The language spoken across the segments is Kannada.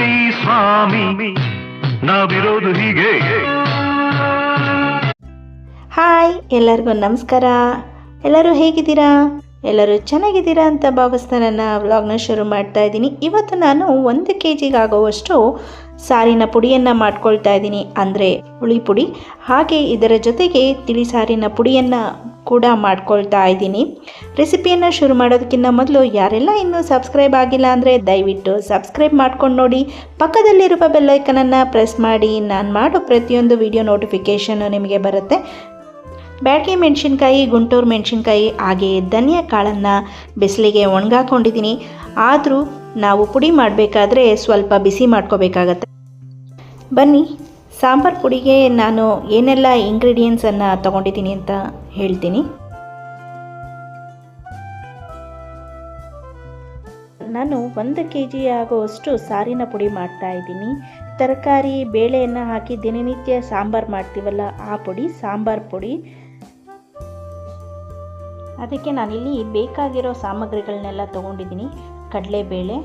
ನೋಡಿ ಸ್ವಾಮಿ ನಾವಿರೋದು ಹೀಗೆ. ಹಾಯ್, ಎಲ್ಲರಿಗೂ ನಮಸ್ಕಾರ. ಎಲ್ಲರೂ ಹೇಗಿದ್ದೀರಾ? ಎಲ್ಲರೂ ಚೆನ್ನಾಗಿದ್ದೀರಾ ಅಂತ ಭಾವಿಸ್ತಾ ನನ್ನ ವ್ಲಾಗ್ನ ಶುರು ಮಾಡ್ತಾ ಇದ್ದೀನಿ. ಇವತ್ತು ನಾನು 1 kg ಆಗುವಷ್ಟು ಸಾರಿನ ಪುಡಿಯನ್ನು ಮಾಡ್ಕೊಳ್ತಾ ಇದ್ದೀನಿ, ಅಂದರೆ ಹುಳಿ ಪುಡಿ. ಹಾಗೆ ಇದರ ಜೊತೆಗೆ ತಿಳಿ ಸಾರಿನ ಪುಡಿಯನ್ನು ಕೂಡ ಮಾಡ್ಕೊಳ್ತಾ ಇದ್ದೀನಿ. ರೆಸಿಪಿಯನ್ನು ಶುರು ಮಾಡೋದಕ್ಕಿಂತ ಮೊದಲು ಯಾರೆಲ್ಲ ಇನ್ನೂ ಸಬ್ಸ್ಕ್ರೈಬ್ ಆಗಿಲ್ಲ ಅಂದರೆ ದಯವಿಟ್ಟು ಸಬ್ಸ್ಕ್ರೈಬ್ ಮಾಡ್ಕೊಂಡು ನೋಡಿ, ಪಕ್ಕದಲ್ಲಿರುವ ಬೆಲ್ಲೈಕನನ್ನು ಪ್ರೆಸ್ ಮಾಡಿ. ನಾನು ಮಾಡೋ ಪ್ರತಿಯೊಂದು ವಿಡಿಯೋ ನೋಟಿಫಿಕೇಷನ್ನು ನಿಮಗೆ ಬರುತ್ತೆ. ಬ್ಯಾಡಗಿ ಮೆಣಸಿನ್ಕಾಯಿ, ಗುಂಟೂರು ಮೆಣಸಿನ್ಕಾಯಿ ಹಾಗೆ ಧನಿಯಾ ಕಾಳನ್ನು ಬಿಸಿಲಿಗೆ ಒಣಗಾಕೊಂಡಿದ್ದೀನಿ. ಆದರೂ ನಾವು ಪುಡಿ ಮಾಡಬೇಕಾದ್ರೆ ಸ್ವಲ್ಪ ಬಿಸಿ ಮಾಡ್ಕೋಬೇಕಾಗತ್ತೆ. ಬನ್ನಿ, ಸಾಂಬಾರು ಪುಡಿಗೆ ನಾನು ಏನೆಲ್ಲ ಇಂಗ್ರೀಡಿಯೆಂಟ್ಸನ್ನು ತೊಗೊಂಡಿದ್ದೀನಿ ಅಂತ ಹೇಳ್ತೀನಿ. ನಾನು 1 kg ಆಗುವಷ್ಟು ಸಾರಿನ ಪುಡಿ ಮಾಡ್ತಾಯಿದ್ದೀನಿ. ತರಕಾರಿ ಬೇಳೆಯನ್ನು ಹಾಕಿ ದಿನನಿತ್ಯ ಸಾಂಬಾರು ಮಾಡ್ತೀವಲ್ಲ, ಆ ಪುಡಿ ಸಾಂಬಾರು ಪುಡಿ. ಅದಕ್ಕೆ ನಾನಿಲ್ಲಿ ಬೇಕಾಗಿರೋ ಸಾಮಗ್ರಿಗಳನ್ನೆಲ್ಲ ತೊಗೊಂಡಿದ್ದೀನಿ. ಕಡಲೆಬೇಳೆ,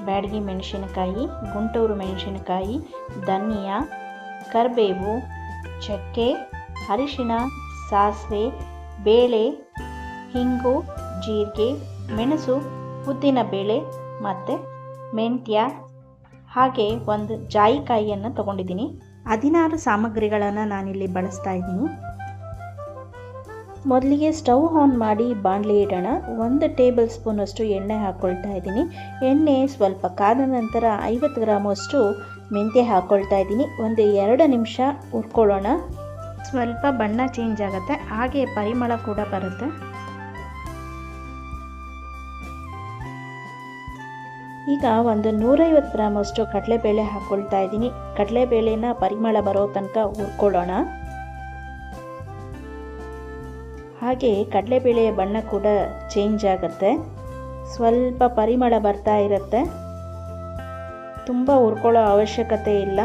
ಬ್ಯಾಡಗಿ ಮೆಣಸಿನಕಾಯಿ, ಗುಂಟೂರು ಮೆಣಸಿನಕಾಯಿ, ಧನಿಯಾ, ಕರಿಬೇವು, ಚಕ್ಕೆ, ಅರಿಶಿಣ, ಸಾಸಿವೆ, ಬೇಳೆ, ಹಿಂಗು, ಜೀರಿಗೆ, ಮೆಣಸು, ಉದ್ದಿನ ಬೇಳೆ ಮತ್ತು ಮೆಂತ್ಯ, ಹಾಗೆ ಒಂದು ಜಾಯಿಕಾಯಿಯನ್ನು ತೊಗೊಂಡಿದ್ದೀನಿ. 16 ಸಾಮಗ್ರಿಗಳನ್ನು ನಾನಿಲ್ಲಿ ಬಳಸ್ತಾ ಇದ್ದೀನಿ. ಮೊದಲಿಗೆ ಸ್ಟವ್ ಆನ್ ಮಾಡಿ ಬಾಣಲಿ ಇಡೋಣ. 1 ಟೇಬಲ್ ಸ್ಪೂನಷ್ಟು ಎಣ್ಣೆ ಹಾಕ್ಕೊಳ್ತಾ ಇದ್ದೀನಿ. ಎಣ್ಣೆ ಸ್ವಲ್ಪ ಕಾದ ನಂತರ 50 ಗ್ರಾಮಷ್ಟು ಮೆಂತ್ಯ ಹಾಕ್ಕೊಳ್ತಾ ಇದ್ದೀನಿ. 1-2 ನಿಮಿಷ ಹುರ್ಕೊಳ್ಳೋಣ. ಸ್ವಲ್ಪ ಬಣ್ಣ ಚೇಂಜ್ ಆಗುತ್ತೆ, ಹಾಗೆ ಪರಿಮಳ ಕೂಡ ಬರುತ್ತೆ. ಈಗ 150 ಗ್ರಾಮಷ್ಟು ಕಡಲೆಬೇಳೆ ಹಾಕ್ಕೊಳ್ತಾ ಇದ್ದೀನಿ. ಕಡಲೆಬೇಳೆನ ಪರಿಮಳ ಬರೋ ತನಕ ಹುರ್ಕೊಳ್ಳೋಣ. ಹಾಗೆ ಕಡಲೆಬೇಳೆಯ ಬಣ್ಣ ಕೂಡ ಚೇಂಜ್ ಆಗುತ್ತೆ, ಸ್ವಲ್ಪ ಪರಿಮಳ ಬರ್ತಾ ಇರುತ್ತೆ. ತುಂಬ ಹುರ್ಕೊಳ್ಳೋ ಅವಶ್ಯಕತೆ ಇಲ್ಲ.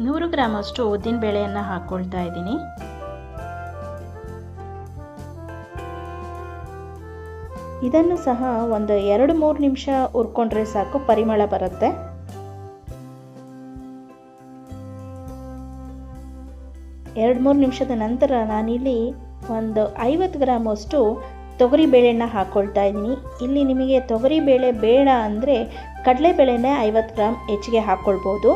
100 ಗ್ರಾಮಷ್ಟು ಉದ್ದಿನ ಬೇಳೆಯನ್ನು ಹಾಕ್ಕೊಳ್ತಾ ಇದ್ದೀನಿ. ಇದನ್ನು ಸಹ 2-3 ನಿಮಿಷ ಹುರ್ಕೊಂಡ್ರೆ ಸಾಕು, ಪರಿಮಳ ಬರುತ್ತೆ. ಎರಡು 3 ನಿಮಿಷದ ನಂತರ ನಾನಿಲ್ಲಿ 50 ಗ್ರಾಮಷ್ಟು ತೊಗರಿ ಬೇಳೆಯನ್ನು ಹಾಕ್ಕೊಳ್ತಾ ಇದ್ದೀನಿ. ಇಲ್ಲಿ ನಿಮಗೆ ತೊಗರಿ ಬೇಳೆ ಬೇಡ ಅಂದರೆ ಕಡಲೆಬೇಳೆನೇ 50 ಗ್ರಾಮ್ ಹೆಚ್ಚಿಗೆ ಹಾಕ್ಕೊಳ್ಬೋದು.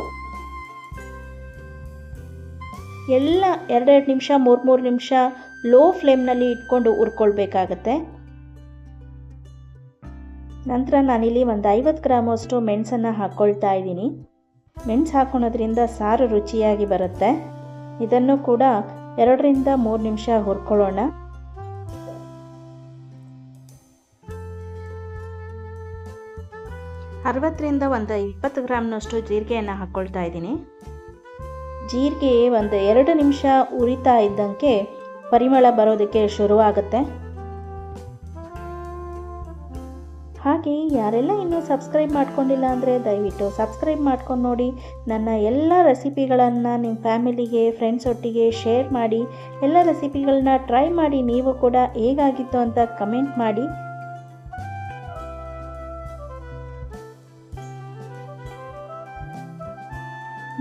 ಎಲ್ಲ 2-2 ನಿಮಿಷ 3-3 ನಿಮಿಷ ಲೋ ಫ್ಲೇಮ್ನಲ್ಲಿ ಇಟ್ಕೊಂಡು ಹುರ್ಕೊಳ್ಬೇಕಾಗತ್ತೆ. ನಂತರ ನಾನಿಲ್ಲಿ 50 ಗ್ರಾಮಷ್ಟು ಮೆಣಸನ್ನು ಹಾಕ್ಕೊಳ್ತಾ ಇದ್ದೀನಿ. ಮೆಣಸು ಹಾಕ್ಕೊಳೋದ್ರಿಂದ ಸಾರು ರುಚಿಯಾಗಿ ಬರುತ್ತೆ. ಇದನ್ನು ಕೂಡ 2-3 ನಿಮಿಷ ಹುರ್ಕೊಳ್ಳೋಣ. ಅರವತ್ತರಿಂದ 20 ಗ್ರಾಮ್ನಷ್ಟು ಜೀರಿಗೆಯನ್ನು ಹಾಕ್ಕೊಳ್ತಾ ಇದ್ದೀನಿ. ಜೀರಿಗೆ 2 ನಿಮಿಷ ಉರಿತಾ ಇದ್ದಂಗೆ ಪರಿಮಳ ಬರೋದಕ್ಕೆ ಶುರುವಾಗುತ್ತೆ. ಹಾಗೆ ಯಾರೆಲ್ಲ ಇನ್ನೂ ಸಬ್ಸ್ಕ್ರೈಬ್ ಮಾಡ್ಕೊಂಡಿಲ್ಲ ಅಂದರೆ ದಯವಿಟ್ಟು ಸಬ್ಸ್ಕ್ರೈಬ್ ಮಾಡ್ಕೊಂಡು ನೋಡಿ. ನನ್ನ ಎಲ್ಲ ರೆಸಿಪಿಗಳನ್ನು ನಿಮ್ಮ ಫ್ಯಾಮಿಲಿಗೆ, ಫ್ರೆಂಡ್ಸ್ ಒಟ್ಟಿಗೆ ಶೇರ್ ಮಾಡಿ. ಎಲ್ಲ ರೆಸಿಪಿಗಳನ್ನ ಟ್ರೈ ಮಾಡಿ ನೀವು ಕೂಡ ಹೇಗಾಗಿತ್ತು ಅಂತ ಕಮೆಂಟ್ ಮಾಡಿ.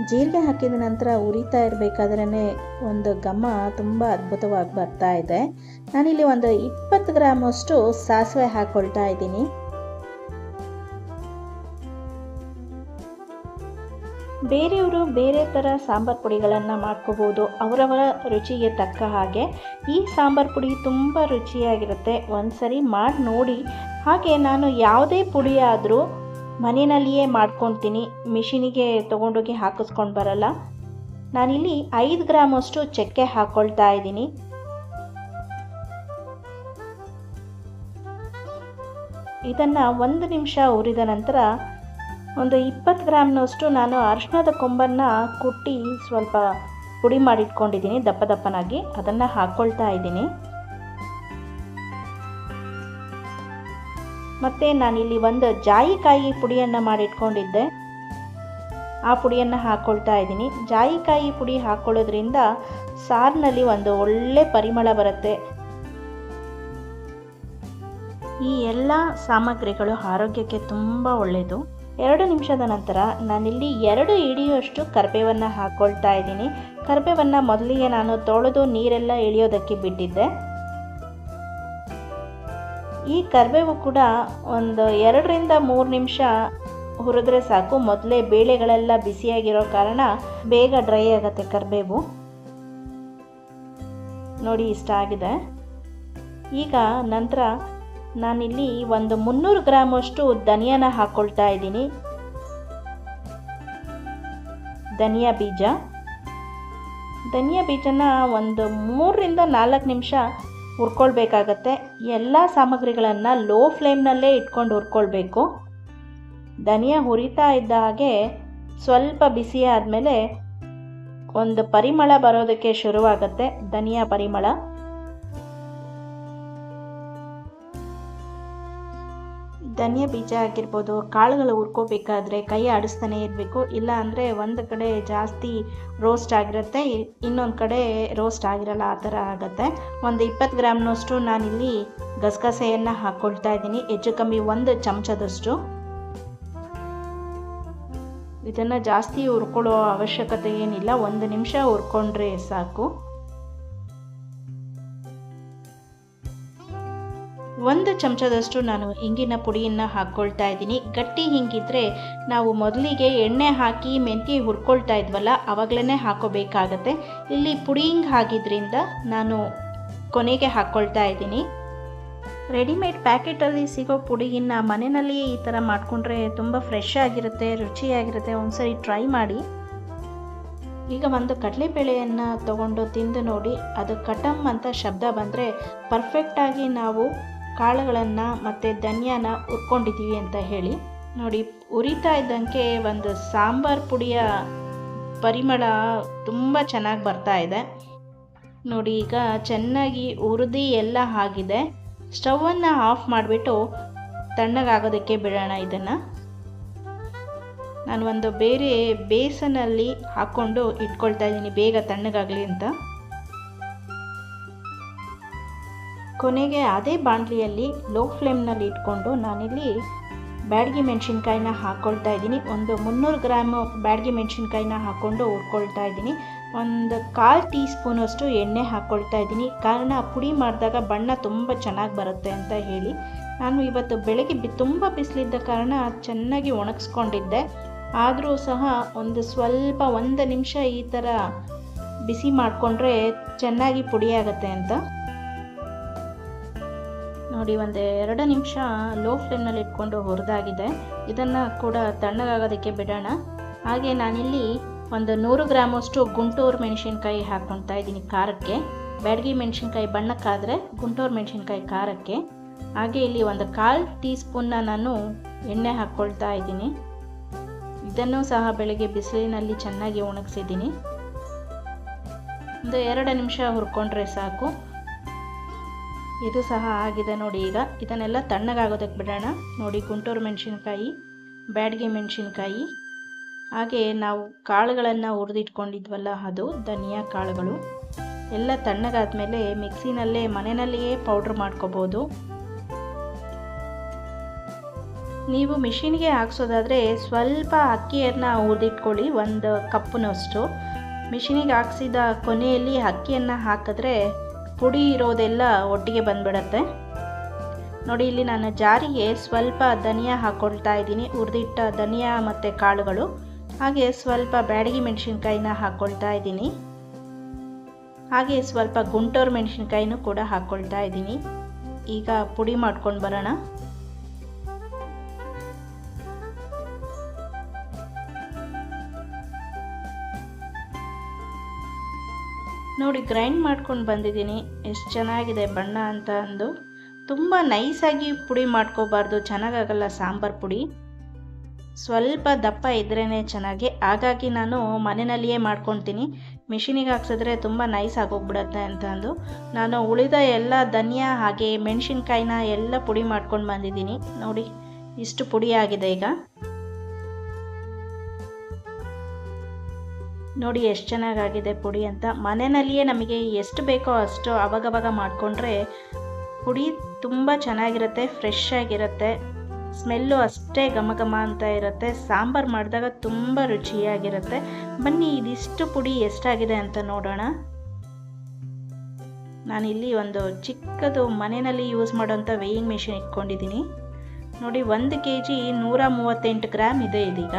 ಜೀರಿಗೆ ಹಾಕಿದ ನಂತರ ಉರಿತಾ ಇರಬೇಕಾದ್ರೇ ಒಂದು ಘಮ ತುಂಬ ಅದ್ಭುತವಾಗಿ ಬರ್ತಾ ಇದೆ. ನಾನಿಲ್ಲಿ 20 ಗ್ರಾಮಷ್ಟು ಸಾಸಿವೆ ಹಾಕ್ಕೊಳ್ತಾ ಇದ್ದೀನಿ. ಬೇರೆಯವರು ಬೇರೆ ಥರ ಸಾಂಬಾರು ಪುಡಿಗಳನ್ನು ಮಾಡ್ಕೋಬೋದು, ಅವರವರ ರುಚಿಗೆ ತಕ್ಕ ಹಾಗೆ. ಈ ಸಾಂಬಾರು ಪುಡಿ ತುಂಬ ರುಚಿಯಾಗಿರುತ್ತೆ, ಒಂದ್ಸರಿ ಮಾಡಿ ನೋಡಿ. ಹಾಗೆ ನಾನು ಯಾವುದೇ ಪುಡಿ ಆದರೂ ಮನೆಯಲ್ಲಿಯೇ ಮಾಡ್ಕೊತೀನಿ, ಮಿಷಿನಿಗೆ ತೊಗೊಂಡೋಗಿ ಹಾಕಿಸ್ಕೊಂಡು ಬರಲ್ಲ. ನಾನಿಲ್ಲಿ 5 ಗ್ರಾಮಷ್ಟು ಚಕ್ಕೆ ಹಾಕ್ಕೊಳ್ತಾ ಇದ್ದೀನಿ. ಇದನ್ನು 1 ನಿಮಿಷ ಹುರಿದ ನಂತರ 20 ಗ್ರಾಮ್ನಷ್ಟು ನಾನು ಅರಿಶಿಣದ ಕೊಂಬನ್ನು ಕುಟ್ಟಿ ಸ್ವಲ್ಪ ಪುಡಿ ಮಾಡಿಟ್ಕೊಂಡಿದ್ದೀನಿ ದಪ್ಪ ದಪ್ಪನಾಗಿ, ಅದನ್ನು ಹಾಕ್ಕೊಳ್ತಾ ಇದ್ದೀನಿ. ಮತ್ತು ನಾನಿಲ್ಲಿ 1 ಜಾಯಿಕಾಯಿ ಪುಡಿಯನ್ನು ಮಾಡಿಟ್ಕೊಂಡಿದ್ದೆ, ಆ ಪುಡಿಯನ್ನು ಹಾಕ್ಕೊಳ್ತಾ ಇದ್ದೀನಿ. ಜಾಯಿಕಾಯಿ ಪುಡಿ ಹಾಕ್ಕೊಳ್ಳೋದ್ರಿಂದ ಸಾರಿನಲ್ಲಿ ಒಂದು ಒಳ್ಳೆ ಪರಿಮಳ ಬರುತ್ತೆ. ಈ ಎಲ್ಲ ಸಾಮಗ್ರಿಗಳು ಆರೋಗ್ಯಕ್ಕೆ ತುಂಬ ಒಳ್ಳೆಯದು. 2 ನಿಮಿಷದ ನಂತರ ನಾನಿಲ್ಲಿ 2 ಹಿಡಿಯುವಷ್ಟು ಕರಿಬೇವನ್ನು ಹಾಕ್ಕೊಳ್ತಾ ಇದ್ದೀನಿ. ಕರಿಬೇವನ್ನು ಮೊದಲಿಗೆ ನಾನು ತೊಳೆದು ನೀರೆಲ್ಲ ಇಳಿಯೋದಕ್ಕೆ ಬಿಟ್ಟಿದ್ದೆ. ಈ ಕರಿಬೇವು ಕೂಡ ಒಂದು 2 ರಿಂದ 3 ನಿಮಿಷ ಹುರಿದ್ರೆ ಸಾಕು. ಮೊದಲೇ ಬೇಳೆಗಳೆಲ್ಲ ಬಿಸಿಯಾಗಿರೋ ಕಾರಣ ಬೇಗ ಡ್ರೈ ಆಗುತ್ತೆ ಕರಿಬೇವು. ನೋಡಿ ಇಷ್ಟ ಆಗಿದೆ. ಈಗ ನಂತರ ನಾನಿಲ್ಲಿ ಒಂದು 300 ಗ್ರಾಮಷ್ಟು ಧನಿಯಾನ ಹಾಕ್ಕೊಳ್ತಾ ಇದ್ದೀನಿ. ಧನಿಯಾ ಬೀಜನ ಒಂದು 3 ರಿಂದ 4 ನಿಮಿಷ ಹುರ್ಕೊಳ್ಬೇಕಾಗತ್ತೆ. ಎಲ್ಲ ಸಾಮಗ್ರಿಗಳನ್ನು ಲೋ ಫ್ಲೇಮ್ನಲ್ಲೇ ಇಟ್ಕೊಂಡು ಹುರ್ಕೊಳ್ಬೇಕು. ಧನಿಯಾ ಹುರಿತಾ ಇದ್ದ ಹಾಗೆ ಸ್ವಲ್ಪ ಬಿಸಿ ಆದಮೇಲೆ ಒಂದು ಪರಿಮಳ ಬರೋದಕ್ಕೆ ಶುರುವಾಗುತ್ತೆ, ಧನಿಯಾ ಪರಿಮಳ. ಧನಿಯಾ ಬೀಜ ಆಗಿರ್ಬೋದು, ಕಾಳುಗಳು ಹುರ್ಕೋಬೇಕಾದ್ರೆ ಕೈ ಆಡಿಸ್ತಾನೆ ಇರಬೇಕು. ಇಲ್ಲ ಅಂದರೆ ಒಂದು ಕಡೆ ಜಾಸ್ತಿ ರೋಸ್ಟ್ ಆಗಿರುತ್ತೆ, ಇನ್ನೊಂದು ಕಡೆ ರೋಸ್ಟ್ ಆಗಿರಲ್ಲ, ಆ ಥರ ಆಗುತ್ತೆ. ಒಂದು 20 ಗ್ರಾಮ್ನಷ್ಟು ನಾನಿಲ್ಲಿ ಗಸಗಸೆಯನ್ನು ಹಾಕ್ಕೊಳ್ತಾ ಇದ್ದೀನಿ, ಹೆಚ್ಚು ಕಮ್ಮಿ 1 ಚಮಚದಷ್ಟು. ಇದನ್ನು ಜಾಸ್ತಿ ಹುರ್ಕೊಳ್ಳೋ ಅವಶ್ಯಕತೆ ಏನಿಲ್ಲ, 1 ನಿಮಿಷ ಹುರ್ಕೊಂಡ್ರೆ ಸಾಕು. 1 ಚಮಚದಷ್ಟು ನಾನು ಹಿಂಗಿನ ಪುಡಿಯನ್ನು ಹಾಕ್ಕೊಳ್ತಾ ಇದ್ದೀನಿ. ಗಟ್ಟಿ ಹಿಂಗಿದ್ರೆ ನಾವು ಮೊದಲಿಗೆ ಎಣ್ಣೆ ಹಾಕಿ ಮೆಂತ್ಯ ಹುರ್ಕೊಳ್ತಾ ಇದ್ವಲ್ಲ, ಆವಾಗಲೇ ಹಾಕೋಬೇಕಾಗತ್ತೆ. ಇಲ್ಲಿ ಪುಡಿ ಹಿಂಗೆ ಹಾಕಿದ್ರಿಂದ ನಾನು ಕೊನೆಗೆ ಹಾಕ್ಕೊಳ್ತಾ ಇದ್ದೀನಿ. ರೆಡಿಮೇಡ್ ಪ್ಯಾಕೆಟಲ್ಲಿ ಸಿಗೋ ಪುಡಿಗಿನ್ನ ಮನೆಯಲ್ಲಿಯೇ ಈ ಥರ ಮಾಡಿಕೊಂಡ್ರೆ ತುಂಬ ಫ್ರೆಶ್ ಆಗಿರುತ್ತೆ, ರುಚಿಯಾಗಿರುತ್ತೆ. ಒಂದ್ಸರಿ ಟ್ರೈ ಮಾಡಿ. ಈಗ ಒಂದು ಕಡಲೆಬೇಳೆಯನ್ನು ತಗೊಂಡು ತಿಂದು ನೋಡಿ, ಅದು ಕಟಮ್ ಅಂತ ಶಬ್ದ ಬಂದರೆ ಪರ್ಫೆಕ್ಟಾಗಿ ನಾವು ಕಾಳುಗಳನ್ನು ಮತ್ತು ಧನಿಯಾನ ಹುರ್ಕೊಂಡಿದ್ದೀವಿ ಅಂತ ಹೇಳಿ. ನೋಡಿ, ಉರಿತಾ ಇದ್ದಂಗೆ ಒಂದು ಸಾಂಬಾರು ಪುಡಿಯ ಪರಿಮಳ ತುಂಬ ಚೆನ್ನಾಗಿ ಬರ್ತಾ ಇದೆ. ನೋಡಿ, ಈಗ ಚೆನ್ನಾಗಿ ಹುರಿದು ಎಲ್ಲ ಆಗಿದೆ. ಸ್ಟವನ್ನು ಆಫ್ ಮಾಡಿಬಿಟ್ಟು ತಣ್ಣಗಾಗೋದಕ್ಕೆ ಬಿಡೋಣ. ಇದನ್ನು ನಾನು ಒಂದು ಬೇರೆ ಬೇಸನಲ್ಲಿ ಹಾಕ್ಕೊಂಡು ಇಟ್ಕೊಳ್ತಾ ಇದ್ದೀನಿ, ಬೇಗ ತಣ್ಣಗಾಗಲಿ ಅಂತ. ಕೊನೆಗೆ ಅದೇ ಬಾಣಲಿಯಲ್ಲಿ ಲೋ ಫ್ಲೇಮ್ನಲ್ಲಿ ಇಟ್ಕೊಂಡು ನಾನಿಲ್ಲಿ ಬ್ಯಾಡಗಿ ಮೆಣಸಿನ್ಕಾಯಿನ ಹಾಕ್ಕೊಳ್ತಾ ಇದ್ದೀನಿ. ಒಂದು 300 ಗ್ರಾಮ್ ಬ್ಯಾಡಗಿ ಮೆಣಸಿನ್ಕಾಯಿನ ಹಾಕ್ಕೊಂಡು ಹುರ್ಕೊಳ್ತಾ ಇದ್ದೀನಿ. ಒಂದು 1/4 ಟೀ ಸ್ಪೂನಷ್ಟು ಎಣ್ಣೆ ಹಾಕ್ಕೊಳ್ತಾ ಇದ್ದೀನಿ, ಕಾರಣ ಪುಡಿ ಮಾಡಿದಾಗ ಬಣ್ಣ ತುಂಬ ಚೆನ್ನಾಗಿ ಬರುತ್ತೆ ಅಂತ ಹೇಳಿ. ನಾನು ಇವತ್ತು ಬೆಳಗ್ಗೆ ತುಂಬ ಬಿಸಿಲಿದ್ದ ಕಾರಣ ಚೆನ್ನಾಗಿ ಒಣಗಿಸ್ಕೊಂಡಿದ್ದೆ. ಆದರೂ ಸಹ ಸ್ವಲ್ಪ 1 ನಿಮಿಷ ಈ ಥರ ಬಿಸಿ ಮಾಡಿಕೊಂಡ್ರೆ ಚೆನ್ನಾಗಿ ಪುಡಿ ಆಗುತ್ತೆ ಅಂತ. ನೋಡಿ, ಒಂದು 2 ನಿಮಿಷ ಲೋ ಫ್ಲೇಮ್ನಲ್ಲಿ ಇಟ್ಕೊಂಡು ಹುರಿದಾಗಿದೆ. ಇದನ್ನು ಕೂಡ ತಣ್ಣಗಾಗೋದಕ್ಕೆ ಬಿಡೋಣ. ಹಾಗೆ ನಾನಿಲ್ಲಿ ಒಂದು 100 ಗ್ರಾಮಷ್ಟು ಗುಂಟೂರು ಮೆಣಸಿನ್ಕಾಯಿ ಹಾಕ್ಕೊಳ್ತಾ ಇದ್ದೀನಿ ಖಾರಕ್ಕೆ. ಬ್ಯಾಡಗಿ ಮೆಣಸಿನ್ಕಾಯಿ ಬಣ್ಣಕ್ಕಾದರೆ ಗುಂಟೂರು ಮೆಣಸಿನ್ಕಾಯಿ ಖಾರಕ್ಕೆ. ಹಾಗೆ ಇಲ್ಲಿ ಒಂದು 1/4 ಟೀ ಸ್ಪೂನ್ನ ನಾನು ಎಣ್ಣೆ ಹಾಕ್ಕೊಳ್ತಾ ಇದ್ದೀನಿ. ಇದನ್ನು ಸಹ ಬೆಳಗ್ಗೆ ಬಿಸಿಲಿನಲ್ಲಿ ಚೆನ್ನಾಗಿ ಒಣಗಿಸಿದ್ದೀನಿ. ಒಂದು 2 ನಿಮಿಷ ಹುರ್ಕೊಂಡ್ರೆ ಸಾಕು. ಇದು ಸಹ ಆಗಿದೆ ನೋಡಿ. ಈಗ ಇದನ್ನೆಲ್ಲ ತಣ್ಣಗಾಗೋದಕ್ಕೆ ಬಿಡೋಣ. ನೋಡಿ, ಗುಂಟೂರು ಮೆಣಸಿನ್ಕಾಯಿ, ಬ್ಯಾಡಗಿ ಮೆಣಸಿನ್ಕಾಯಿ, ಹಾಗೆ ನಾವು ಕಾಳುಗಳನ್ನು ಹುರಿದಿಟ್ಕೊಂಡಿದ್ವಲ್ಲ ಅದು ಧನಿಯಾ ಕಾಳುಗಳು ಎಲ್ಲ ತಣ್ಣಗಾದ್ಮೇಲೆ ಮಿಕ್ಸಿನಲ್ಲೇ ಮನೆಯಲ್ಲಿಯೇ ಪೌಡ್ರ್ ಮಾಡ್ಕೋಬೋದು. ನೀವು ಮಿಷಿನ್ಗೆ ಹಾಕ್ಸೋದಾದರೆ ಸ್ವಲ್ಪ ಅಕ್ಕಿಯನ್ನು ಹುರಿದಿಟ್ಕೊಳ್ಳಿ, 1 ಕಪ್ನಷ್ಟು. ಮಿಷಿನಿಗೆ ಹಾಕ್ಸಿದ ಕೊನೆಯಲ್ಲಿ ಅಕ್ಕಿಯನ್ನು ಹಾಕಿದ್ರೆ ಪುಡಿ ಇರೋದೆಲ್ಲ ಒಟ್ಟಿಗೆ ಬಂದ್ಬಿಡತ್ತೆ. ನೋಡಿ, ಇಲ್ಲಿ ನಾನು ಜಾರಿಗೆ ಸ್ವಲ್ಪ ಧನಿಯಾ ಹಾಕ್ಕೊಳ್ತಾ ಇದ್ದೀನಿ, ಹುರಿದಿಟ್ಟ ಧನಿಯಾ ಮತ್ತು ಕಾಳುಗಳು. ಹಾಗೆ ಸ್ವಲ್ಪ ಬ್ಯಾಡಗಿ ಮೆಣಸಿನ್ಕಾಯಿನ ಹಾಕ್ಕೊಳ್ತಾ ಇದ್ದೀನಿ. ಹಾಗೆ ಸ್ವಲ್ಪ ಗುಂಟೂರು ಮೆಣಸಿನ್ಕಾಯಿನೂ ಕೂಡ ಹಾಕ್ಕೊಳ್ತಾ ಇದ್ದೀನಿ. ಈಗ ಪುಡಿ ಮಾಡ್ಕೊಂಡು ಬರೋಣ. ನೋಡಿ, ಗ್ರೈಂಡ್ ಮಾಡ್ಕೊಂಡು ಬಂದಿದ್ದೀನಿ. ಎಷ್ಟು ಚೆನ್ನಾಗಿದೆ ಬಣ್ಣ ಅಂತ ಅಂದು. ತುಂಬ ನೈಸಾಗಿ ಪುಡಿ ಮಾಡ್ಕೋಬಾರ್ದು, ಚೆನ್ನಾಗಾಗಲ್ಲ ಸಾಂಬಾರು ಪುಡಿ. ಸ್ವಲ್ಪ ದಪ್ಪ ಇದ್ರೇ ಚೆನ್ನಾಗಿ. ಹಾಗಾಗಿ ನಾನು ಮನೆಯಲ್ಲಿಯೇ ಮಾಡ್ಕೊತೀನಿ. ಮಿಷಿನಿಗೆ ಹಾಕ್ಸಿದ್ರೆ ತುಂಬ ನೈಸ್ ಆಗೋಗ್ಬಿಡತ್ತೆ ಅಂತ ಅಂದು ನಾನು ಉಳಿದ ಎಲ್ಲ ಧನಿಯಾ ಹಾಗೆ ಮೆಣಸಿನ್ಕಾಯಿನ ಎಲ್ಲ ಪುಡಿ ಮಾಡ್ಕೊಂಡು ಬಂದಿದ್ದೀನಿ. ನೋಡಿ, ಇಷ್ಟು ಪುಡಿ ಆಗಿದೆ. ಈಗ ನೋಡಿ ಎಷ್ಟು ಚೆನ್ನಾಗಾಗಿದೆ ಪುಡಿ ಅಂತ. ಮನೆಯಲ್ಲಿಯೇ ನಮಗೆ ಎಷ್ಟು ಬೇಕೋ ಅಷ್ಟು ಅವಾಗವಾಗ ಮಾಡಿಕೊಂಡ್ರೆ ಪುಡಿ ತುಂಬ ಚೆನ್ನಾಗಿರುತ್ತೆ, ಫ್ರೆಶ್ ಆಗಿರುತ್ತೆ, ಸ್ಮೆಲ್ಲು ಅಷ್ಟೇ ಘಮ ಘಮ ಅಂತ ಇರುತ್ತೆ. ಸಾಂಬಾರು ಮಾಡಿದಾಗ ತುಂಬ ರುಚಿಯಾಗಿರುತ್ತೆ. ಬನ್ನಿ ಇದಿಷ್ಟು ಪುಡಿ ಎಷ್ಟಾಗಿದೆ ಅಂತ ನೋಡೋಣ. ನಾನಿಲ್ಲಿ ಒಂದು ಚಿಕ್ಕದು ಮನೆಯಲ್ಲಿ ಯೂಸ್ ಮಾಡೋಂಥ ವೇಯಿಂಗ್ ಮಿಷಿನ್ ಇಟ್ಕೊಂಡಿದ್ದೀನಿ. ನೋಡಿ 1 kg 138 ಗ್ರಾಮ್ ಇದೆ ಇದೀಗ.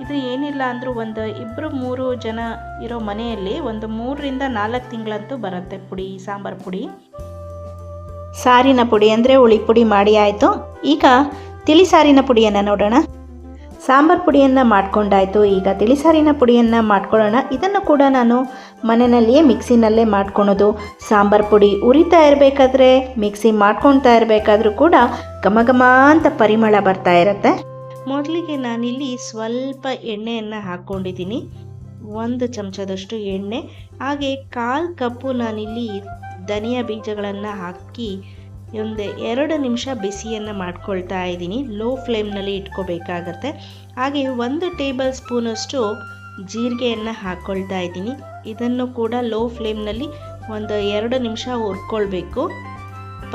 ಇದು ಏನಿಲ್ಲ ಅಂದರೂ ಒಂದು 2-3 ಜನ ಇರೋ ಮನೆಯಲ್ಲಿ ಒಂದು 3ರಿಂದ 4 ತಿಂಗಳಂತೂ ಬರುತ್ತೆ ಪುಡಿ, ಸಾಂಬಾರು ಪುಡಿ. ಸಾರಿನ ಪುಡಿ ಅಂದರೆ ಹುಳಿ ಪುಡಿ ಮಾಡಿ ಆಯಿತು. ಈಗ ತಿಳಿ ಸಾರಿನ ಪುಡಿಯನ್ನು ನೋಡೋಣ. ಸಾಂಬಾರು ಪುಡಿಯನ್ನು ಮಾಡ್ಕೊಂಡಾಯಿತು. ಈಗ ತಿಳಿ ಸಾರಿನ ಪುಡಿಯನ್ನು ಮಾಡ್ಕೊಳ್ಳೋಣ. ಇದನ್ನು ಕೂಡ ನಾನು ಮನೆಯಲ್ಲಿಯೇ ಮಿಕ್ಸಿನಲ್ಲೇ ಮಾಡ್ಕೊಳೋದು. ಸಾಂಬಾರು ಪುಡಿ ಉರಿತಾ ಇರಬೇಕಾದ್ರೆ, ಮಿಕ್ಸಿ ಮಾಡ್ಕೊಳ್ತಾ ಇರಬೇಕಾದ್ರೂ ಕೂಡ ಘಮ ಘಮ ಅಂತ ಪರಿಮಳ ಬರ್ತಾ ಇರುತ್ತೆ. ಮೊದಲಿಗೆ ನಾನಿಲ್ಲಿ ಸ್ವಲ್ಪ ಎಣ್ಣೆಯನ್ನು ಹಾಕ್ಕೊಂಡಿದ್ದೀನಿ, 1 ಚಮಚದಷ್ಟು ಎಣ್ಣೆ. ಹಾಗೆ 1/4 ಕಪ್ಪು ನಾನಿಲ್ಲಿ ಧನಿಯಾ ಬೀಜಗಳನ್ನು ಹಾಕಿ ಒಂದು 2 ನಿಮಿಷ ಬಿಸಿಯನ್ನು ಮಾಡ್ಕೊಳ್ತಾ ಇದ್ದೀನಿ. ಲೋ ಫ್ಲೇಮ್ನಲ್ಲಿ ಇಟ್ಕೋಬೇಕಾಗತ್ತೆ. ಹಾಗೆ 1 ಟೇಬಲ್ ಸ್ಪೂನಷ್ಟು ಜೀರಿಗೆಯನ್ನು ಹಾಕ್ಕೊಳ್ತಾ ಇದ್ದೀನಿ. ಇದನ್ನು ಕೂಡ ಲೋ ಫ್ಲೇಮ್ನಲ್ಲಿ ಒಂದು 2 ನಿಮಿಷ ಹುರ್ಕೊಳ್ಬೇಕು.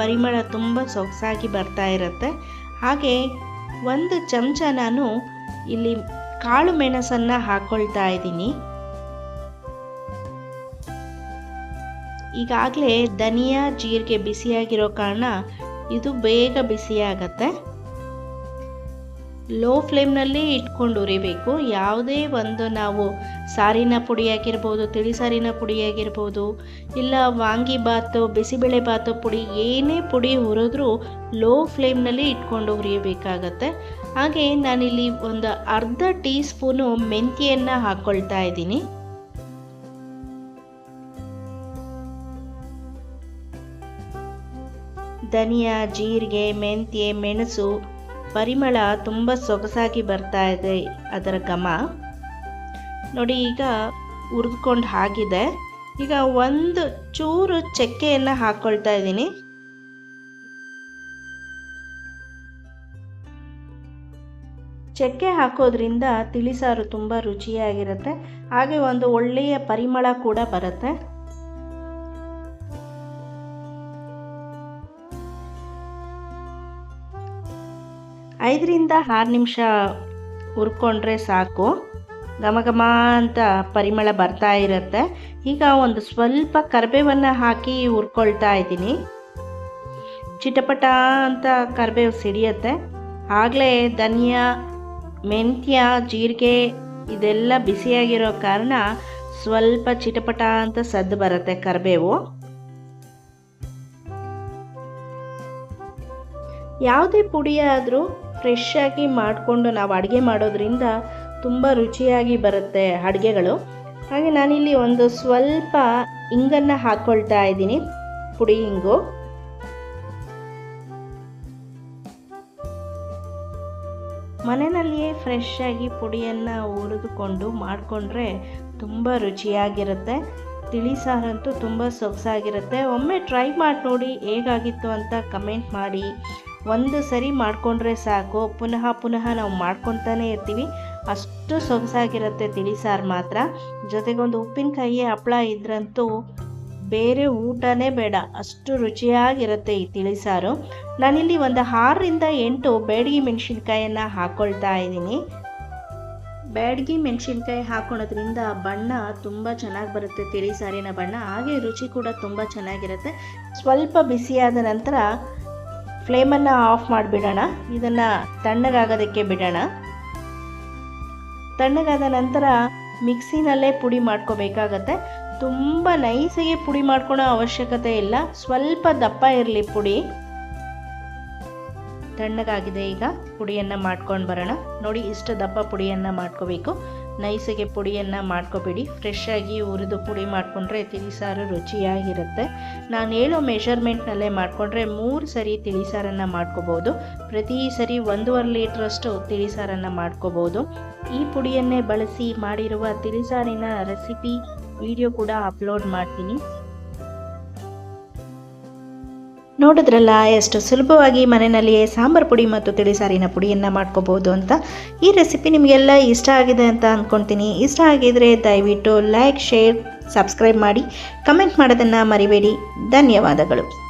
ಪರಿಮಳ ತುಂಬ ಸೊಗಸಾಗಿ ಬರ್ತಾ ಇರುತ್ತೆ. ಹಾಗೆ 1 ಚಮಚ ನಾನು ಇಲ್ಲಿ ಕಾಳು ಮೆಣಸನ್ನು ಹಾಕ್ಕೊಳ್ತಾ ಇದ್ದೀನಿ. ಈಗಾಗಲೇ ಧನಿಯಾ ಜೀರಿಗೆ ಬಿಸಿಯಾಗಿರೋ ಕಾರಣ ಇದು ಬೇಗ ಬಿಸಿಯಾಗತ್ತೆ. ಲೋ ಫ್ಲೇಮ್ನಲ್ಲಿ ಇಟ್ಕೊಂಡು ಉರಿಬೇಕು. ಯಾವುದೇ ಒಂದು ನಾವು ಸಾರಿನ ಪುಡಿ ಆಗಿರ್ಬೋದು, ತಿಳಿ ಸಾರಿನ ಪುಡಿ ಆಗಿರ್ಬೋದು, ಇಲ್ಲ ವಾಂಗಿಬಾತು, ಬಿಸಿಬೇಳೆ ಬಾತು ಪುಡಿ, ಏನೇ ಪುಡಿ ಹುರಿದ್ರೂ ಲೋ ಫ್ಲೇಮ್ನಲ್ಲಿ ಇಟ್ಕೊಂಡು ಹುರಿಯಬೇಕಾಗತ್ತೆ. ಹಾಗೆ ನಾನಿಲ್ಲಿ ಒಂದು ಅರ್ಧ ಟೀ ಸ್ಪೂನು ಮೆಂತ್ಯೆಯನ್ನು ಹಾಕ್ಕೊಳ್ತಾ ಇದ್ದೀನಿ. ಧನಿಯಾ, ಜೀರಿಗೆ, ಮೆಂತ್ಯೆ, ಮೆಣಸು ಪರಿಮಳ ತುಂಬ ಸೊಗಸಾಗಿ ಬರ್ತಾ ಇದೆ, ಅದರ ಘಮ ನೋಡಿ. ಈಗ ಹುರಿದುಕೊಂಡು ಆಗಿದೆ. ಈಗ 1 ಚೂರು ಚಕ್ಕೆಯನ್ನು ಹಾಕ್ಕೊಳ್ತಾ ಇದ್ದೀನಿ. ಚಕ್ಕೆ ಹಾಕೋದ್ರಿಂದ ತಿಳಿಸಾರು ತುಂಬ ರುಚಿಯಾಗಿರುತ್ತೆ. ಹಾಗೆ ಒಂದು ಒಳ್ಳೆಯ ಪರಿಮಳ ಕೂಡ ಬರುತ್ತೆ. ಐದರಿಂದ 6 ನಿಮಿಷ ಹುರ್ಕೊಂಡ್ರೆ ಸಾಕು. ಘಮ ಘಮ ಅಂತ ಪರಿಮಳ ಬರ್ತಾ ಇರುತ್ತೆ. ಈಗ ಒಂದು ಸ್ವಲ್ಪ ಕರಿಬೇವನ್ನು ಹಾಕಿ ಹುರ್ಕೊಳ್ತಾ ಇದ್ದೀನಿ. ಚಿಟಪಟ ಅಂತ ಕರಿಬೇವು ಸಿಡಿಯುತ್ತೆ. ಆಗಲೇ ಧನಿಯಾ, ಮೆಂತ್ಯ, ಜೀರಿಗೆ ಇದೆಲ್ಲ ಬಿಸಿಯಾಗಿರೋ ಕಾರಣ ಸ್ವಲ್ಪ ಚಿಟಪಟ ಅಂತ ಸದ್ದು ಬರುತ್ತೆ ಕರಿಬೇವು. ಯಾವುದೇ ಪುಡಿಯಾದರೂ ಫ್ರೆಶ್ ಆಗಿ ಮಾಡಿಕೊಂಡು ನಾವು ಅಡುಗೆ ಮಾಡೋದ್ರಿಂದ ತುಂಬ ರುಚಿಯಾಗಿ ಬರುತ್ತೆ ಅಡುಗೆಗಳು. ಹಾಗೆ ನಾನಿಲ್ಲಿ ಒಂದು ಸ್ವಲ್ಪ ಇಂಗನ್ನು ಹಾಕ್ಕೊಳ್ತಾ ಇದ್ದೀನಿ, ಪುಡಿ ಇಂಗು. ಮನೆಯಲ್ಲಿಯೇ ಫ್ರೆಶ್ ಆಗಿ ಪುಡಿಯನ್ನು ಹುರಿದುಕೊಂಡು ಮಾಡಿಕೊಂಡ್ರೆ ತುಂಬ ರುಚಿಯಾಗಿರುತ್ತೆ. ತಿಳಿ ಸಾರಂತೂ ತುಂಬ ಸೊಗಸಾಗಿರುತ್ತೆ. ಒಮ್ಮೆ ಟ್ರೈ ಮಾಡಿ ನೋಡಿ, ಹೇಗಾಗಿತ್ತು ಅಂತ ಕಮೆಂಟ್ ಮಾಡಿ. ಒಂದು ಸರಿ ಮಾಡಿಕೊಂಡ್ರೆ ಸಾಕು, ಪುನಃ ಪುನಃ ನಾವು ಮಾಡ್ಕೊತಾನೆ ಇರ್ತೀವಿ. ಅಷ್ಟು ಸೊಗಸಾಗಿರುತ್ತೆ ತಿಳಿ ಸಾರು ಮಾತ್ರ. ಜೊತೆಗೊಂದು ಉಪ್ಪಿನಕಾಯಿ, ಹಪ್ಪಳ ಇದ್ರಂತೂ ಬೇರೆ ಊಟನೇ ಬೇಡ, ಅಷ್ಟು ರುಚಿಯಾಗಿರುತ್ತೆ ಈ ತಿಳಿ ಸಾರು. ನಾನಿಲ್ಲಿ ಒಂದು 6ರಿಂದ 8 ಬ್ಯಾಡಗಿ ಮೆಣಸಿನ್ಕಾಯನ್ನು ಹಾಕ್ಕೊಳ್ತಾ ಇದ್ದೀನಿ. ಬ್ಯಾಡಗಿ ಮೆಣಸಿನ್ಕಾಯಿ ಹಾಕೋಣದ್ರಿಂದ ಬಣ್ಣ ತುಂಬ ಚೆನ್ನಾಗಿ ಬರುತ್ತೆ, ತಿಳಿ ಸಾರಿನ ಬಣ್ಣ. ಹಾಗೆ ರುಚಿ ಕೂಡ ತುಂಬ ಚೆನ್ನಾಗಿರುತ್ತೆ. ಸ್ವಲ್ಪ ಬಿಸಿಯಾದ ನಂತರ ಫ್ಲೇಮನ್ನು ಆಫ್ ಮಾಡಿಬಿಡೋಣ. ಇದನ್ನು ತಣ್ಣಗಾಗೋದಕ್ಕೆ ಬಿಡೋಣ. ತಣ್ಣಗಾದ ನಂತರ ಮಿಕ್ಸಿನಲ್ಲೇ ಪುಡಿ ಮಾಡ್ಕೋಬೇಕಾಗತ್ತೆ. ತುಂಬ ನೈಸಾಗಿ ಪುಡಿ ಮಾಡ್ಕೊಳ್ಳೋ ಅವಶ್ಯಕತೆ ಇಲ್ಲ, ಸ್ವಲ್ಪ ದಪ್ಪ ಇರಲಿ ಪುಡಿ. ತಣ್ಣಗಾಗಿದೆ. ಈಗ ಪುಡಿಯನ್ನು ಮಾಡ್ಕೊಂಡು ಬರೋಣ. ನೋಡಿ, ಇಷ್ಟು ದಪ್ಪ ಪುಡಿಯನ್ನು ಮಾಡ್ಕೋಬೇಕು. ನೈಸಿಗೆ ಪುಡಿಯನ್ನು ಮಾಡ್ಕೋಬೇಡಿ. ಫ್ರೆಶ್ ಆಗಿ ಹುರಿದು ಪುಡಿ ಮಾಡಿಕೊಂಡ್ರೆ ತಿಳಿಸಾರು ರುಚಿಯಾಗಿರುತ್ತೆ. ನಾನು ಹೇಳೋ ಮೆಷರ್ಮೆಂಟ್ನಲ್ಲೇ ಮಾಡಿಕೊಂಡ್ರೆ 3 ಸರಿ ತಿಳಿಸಾರನ್ನು ಮಾಡ್ಕೋಬೋದು. ಪ್ರತಿ ಸರಿ 1.5 ಲೀಟ್ರಷ್ಟು ತಿಳಿಸಾರನ್ನು ಮಾಡ್ಕೋಬೋದು. ಈ ಪುಡಿಯನ್ನೇ ಬಳಸಿ ಮಾಡಿರುವ ತಿಳಿಸಾರಿನ ರೆಸಿಪಿ ವಿಡಿಯೋ ಕೂಡ ಅಪ್ಲೋಡ್ ಮಾಡ್ತೀನಿ. ನೋಡಿದ್ರಲ್ಲ ಎಷ್ಟು ಸುಲಭವಾಗಿ ಮನೆಯಲ್ಲಿಯೇ ಸಾಂಬಾರು ಪುಡಿ ಮತ್ತು ತಿಳಿಸಾರಿನ ಪುಡಿಯನ್ನು ಮಾಡ್ಕೋಬೋದು ಅಂತ. ಈ ರೆಸಿಪಿ ನಿಮಗೆಲ್ಲ ಇಷ್ಟ ಆಗಿದೆ ಅಂತ ಅಂದ್ಕೊಳ್ತೀನಿ. ಇಷ್ಟ ಆಗಿದರೆ ದಯವಿಟ್ಟು ಲೈಕ್, ಶೇರ್, ಸಬ್ಸ್ಕ್ರೈಬ್ ಮಾಡಿ, ಕಮೆಂಟ್ ಮಾಡೋದನ್ನು ಮರಿಬೇಡಿ. ಧನ್ಯವಾದಗಳು.